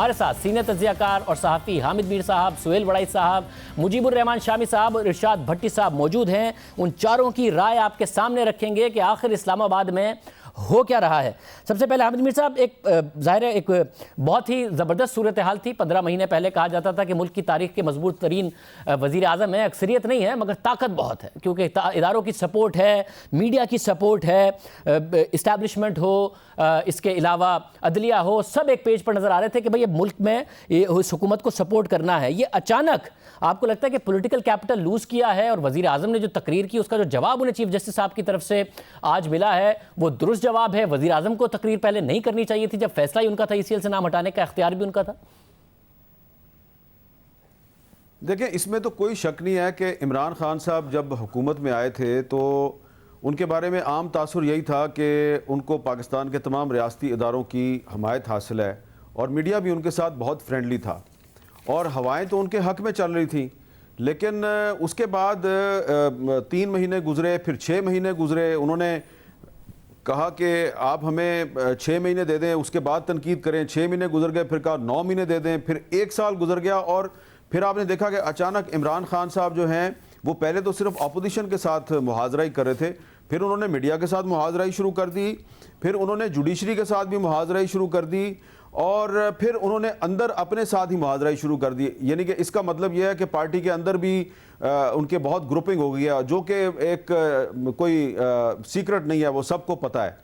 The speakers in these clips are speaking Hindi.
हमारे साथ सीनियर तज्जियाकार और सहाफ़ी हामिद मीर साहब, सुहेल वड़ाई साहब, मुजीबुर रहमान शामी साहब और इरशाद भट्टी साहब मौजूद हैं। उन चारों की राय आपके सामने रखेंगे कि आखिर इस्लामाबाद में हो क्या रहा है। सबसे पहले हामिद मीर साहब, एक ज़ाहिर है एक बहुत ही ज़बरदस्त सूरत हाल थी। 15 महीने पहले कहा जाता था कि मुल्क की तारीख के मजबूत तरीन वज़ीर आज़म है, अक्सरियत नहीं है मगर ताकत बहुत है, क्योंकि इदारों की सपोर्ट है, मीडिया की सपोर्ट है, इस्टेब्लिशमेंट हो, इसके अलावा अदलिया हो, सब एक पेज पर नज़र आ रहे थे कि भाई ये मुल्क में इस हुकूमत को सपोर्ट करना है। ये अचानक आपको लगता है कि पॉलिटिकल कैपिटल लूज़ किया है और वज़ीर आज़म ने जो तकरीर की उसका जो जवाब उन्हें चीफ जस्टिस साहब की तरफ से आज मिला है वो दुरुस्त जवाब है? वज़ीर आज़म को तकरीर पहले नहीं करनी चाहिए थी जब फैसला ही उनका था, ईसीएल से नाम हटाने का इख्तियार भी उनका था? देखिए, इसमें तो कोई शक नहीं है कि इमरान खान साहब जब हुकूमत में आए थे तो उनके बारे में आम तासुर यही था कि उनको पाकिस्तान के तमाम रियासती इदारों की हमायत हासिल है और मीडिया भी उनके साथ बहुत फ्रेंडली था और हवाएं तो उनके हक में चल रही थी। लेकिन उसके बाद 3 महीने गुजरे, फिर 6 महीने गुजरे, उन्होंने कहा कि आप हमें 6 महीने दे दें, उसके बाद तनकीद करें। 6 महीने गुजर गए, फिर कहा 9 महीने दे दें, फिर 1 साल गुजर गया और फिर आपने देखा कि अचानक इमरान खान साहब जो हैं वो पहले तो सिर्फ अपोजिशन के साथ मुहाजराई कर रहे थे, फिर उन्होंने मीडिया के साथ मुहाजराई शुरू कर दी, फिर उन्होंने जुडिशरी के साथ भी मुहाजराई शुरू कर दी और फिर उन्होंने अंदर अपने साथ ही मुहाजराई शुरू कर दी। यानी कि इसका मतलब यह है कि पार्टी के अंदर भी उनके बहुत ग्रुपिंग हो गई है, जो कि एक कोई सीक्रेट नहीं है, वो सबको पता है।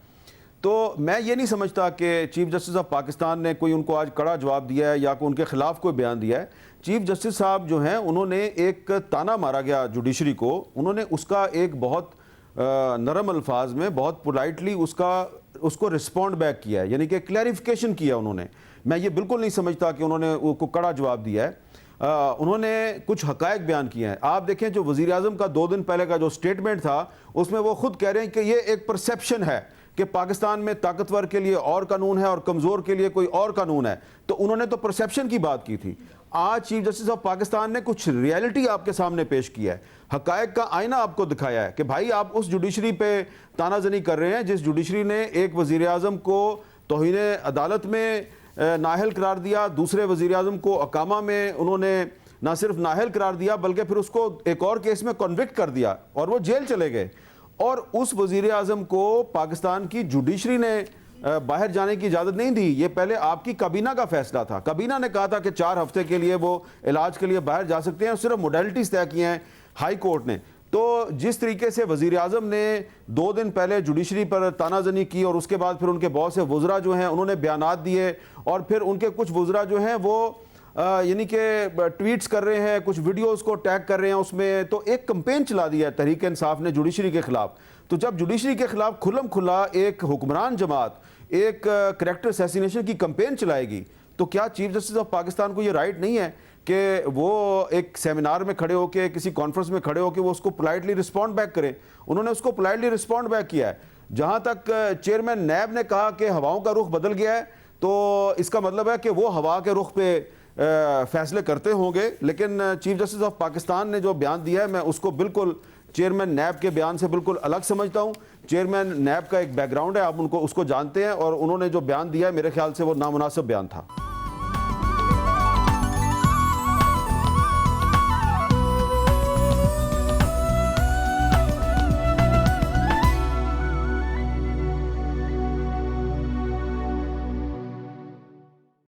तो मैं ये नहीं समझता कि चीफ जस्टिस ऑफ पाकिस्तान ने कोई उनको आज कड़ा जवाब दिया है या कोई उनके खिलाफ कोई बयान दिया है। चीफ जस्टिस साहब जो हैं उन्होंने एक ताना मारा गया जुडिशरी को, उन्होंने उसका एक बहुत नरम अल्फाज में बहुत पोलाइटली उसको रिस्पॉन्ड बैक किया है, यानी कि क्लैरिफिकेशन किया उन्होंने। मैं ये बिल्कुल नहीं समझता कि उन्होंने उसको कड़ा जवाब दिया है। उन्होंने कुछ हकायक बयान किए हैं। आप देखें जो वज़ीर आज़म का 2 दिन पहले का जो स्टेटमेंट था उसमें वो खुद कह रहे हैं कि ये एक परसेप्शन है कि पाकिस्तान में ताकतवर के लिए और कानून है और कमज़ोर के लिए कोई और कानून है। तो उन्होंने तो परसेप्शन की बात की थी। आज चीफ जस्टिस ऑफ पाकिस्तान ने कुछ रियलिटी आपके सामने पेश किया है, हकायक का आईना आपको दिखाया है कि भाई आप उस जुडिशरी पे तानाजनी कर रहे हैं जिस जुडिशरी ने एक वज़ीर आज़म को तौहीन अदालत में नाअहल करार दिया, दूसरे वज़ीर आज़म को अकामा में उन्होंने ना सिर्फ नाअहल करार दिया बल्कि फिर उसको एक और केस में कन्विक्ट कर दिया और वो जेल चले गए। और उस वज़ीर आज़म को पाकिस्तान की जुडिशरी ने बाहर जाने की इजाज़त नहीं दी। ये पहले आपकी काबीना का फैसला था। काबीना ने कहा था कि 4 हफ्ते के लिए वो इलाज के लिए बाहर जा सकते हैं, सिर्फ मोडेलिटीज़ तय किए हैं हाई कोर्ट ने। तो जिस तरीके से वज़ीर आज़म ने 2 दिन पहले जुडिशरी पर तानाजनी की और उसके बाद फिर उनके बहुत से वज़रा जो हैं उन्होंने बयानात दिए और फिर उनके कुछ वज़रा जो हैं वो यानी कि ट्वीट्स कर रहे हैं, कुछ वीडियोस को टैग कर रहे हैं उसमें, तो एक कंपेन चला दिया तहरीक इंसाफ ने जुडिशरी के खिलाफ। तो जब जुडिशरी के खिलाफ खुल्लम खुल्ला एक हुक्मरान जमात एक करैक्टर असैसिनेशन की कंपेन चलाएगी तो क्या चीफ जस्टिस ऑफ पाकिस्तान को ये राइट नहीं है कि वो एक सेमिनार में खड़े होकर, किसी कॉन्फ्रेंस में खड़े होकर वो उसको पोलाइटली रिस्पॉन्ड बैक करें? उन्होंने उसको पोलाइटली रिस्पॉन्ड बैक किया है। जहाँ तक चेयरमैन नैब ने कहा कि हवाओं का रुख बदल गया है, तो इसका मतलब है कि वो हवा के रुख पे फैसले करते होंगे। लेकिन चीफ जस्टिस ऑफ पाकिस्तान ने जो बयान दिया है मैं उसको बिल्कुल चेयरमैन नैब के बयान से बिल्कुल अलग समझता हूँ। चेयरमैन नैब का एक बैकग्राउंड है, आप उसको जानते हैं और उन्होंने जो बयान दिया है मेरे ख्याल से वो नामुनासिब बयान था।